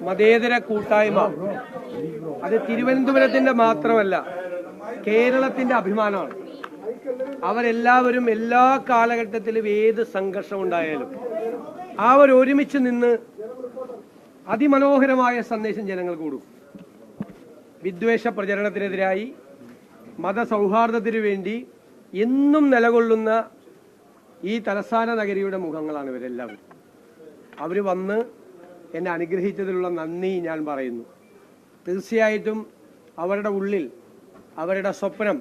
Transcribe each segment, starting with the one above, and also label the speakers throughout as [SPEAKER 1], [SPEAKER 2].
[SPEAKER 1] മതേതര കൂട്ടായ്മ അത് തിരുവനന്തപുരത്തിന്റെ മാത്രമല്ല, കേരളത്തിന്റെ അഭിമാനമാണ്. അവരെല്ലാവരും എല്ലാ കാലഘട്ടത്തിലും ഏത് സംഘർഷം ഉണ്ടായാലും അവർ ഒരുമിച്ച് നിന്ന് അതിമനോഹരമായ സന്ദേശം ജനങ്ങൾക്ക് കൊടുക്കും. വിദ്വേഷ പ്രചരണത്തിനെതിരായി, മതസൗഹാർദ്ദത്തിനു വേണ്ടി എന്നും നിലകൊള്ളുന്ന ഈ തലസ്ഥാന നഗരിയുടെ മുഖങ്ങളാണ് ഇവരെല്ലാവരും. അവർ വന്ന് എന്നെ അനുഗ്രഹിച്ചതിലുള്ള നന്ദി ഞാൻ പറയുന്നു. തീർച്ചയായിട്ടും അവരുടെ ഉള്ളിൽ അവരുടെ സ്വപ്നം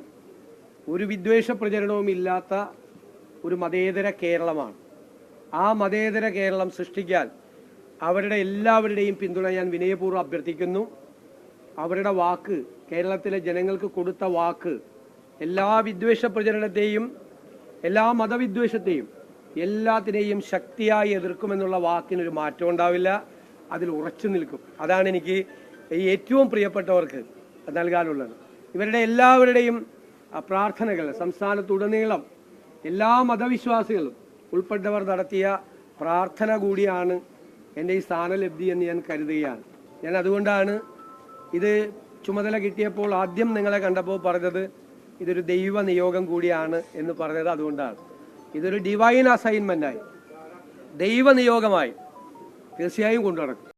[SPEAKER 1] ഒരു വിദ്വേഷ പ്രചരണവും ഇല്ലാത്ത ഒരു മതേതര കേരളമാണ്. ആ മതേതര കേരളം സൃഷ്ടിക്കാൻ അവരുടെ എല്ലാവരുടെയും പിന്തുണ ഞാൻ വിനയപൂർവ്വം അഭ്യർത്ഥിക്കുന്നു. അവരുടെ വാക്ക്, കേരളത്തിലെ ജനങ്ങൾക്ക് കൊടുത്ത വാക്ക്, എല്ലാ വിദ്വേഷ പ്രചരണത്തെയും എല്ലാ മതവിദ്വേഷത്തെയും എല്ലാത്തിനെയും ശക്തിയായി എതിർക്കുമെന്നുള്ള വാക്കിനൊരു മാറ്റം ഉണ്ടാവില്ല. അതിൽ ഉറച്ചു നിൽക്കും. അതാണ് എനിക്ക് ഏറ്റവും പ്രിയപ്പെട്ടവർക്ക് നൽകാനുള്ളത്. ഇവരുടെ എല്ലാവരുടെയും പ്രാർത്ഥനകൾ സംസ്ഥാനത്തുടനീളം എല്ലാ മതവിശ്വാസികളും ഉൾപ്പെട്ടവർ നടത്തിയ പ്രാർത്ഥന കൂടിയാണ് എൻ്റെ ഈ സ്ഥാനലബ്ധി എന്ന് ഞാൻ കരുതുകയാണ്. ഞാൻ അതുകൊണ്ടാണ് ഇത് ചുമതല കിട്ടിയപ്പോൾ ആദ്യം നിങ്ങളെ കണ്ടപ്പോൾ പറഞ്ഞത് ഇതൊരു ദൈവ നിയോഗം കൂടിയാണ് എന്ന് പറഞ്ഞത്. അതുകൊണ്ടാണ് ഇതൊരു ഡിവൈൻ അസൈൻമെൻ്റായി, ദൈവ നിയോഗമായി തീർച്ചയായും കൊണ്ടുനടക്കും.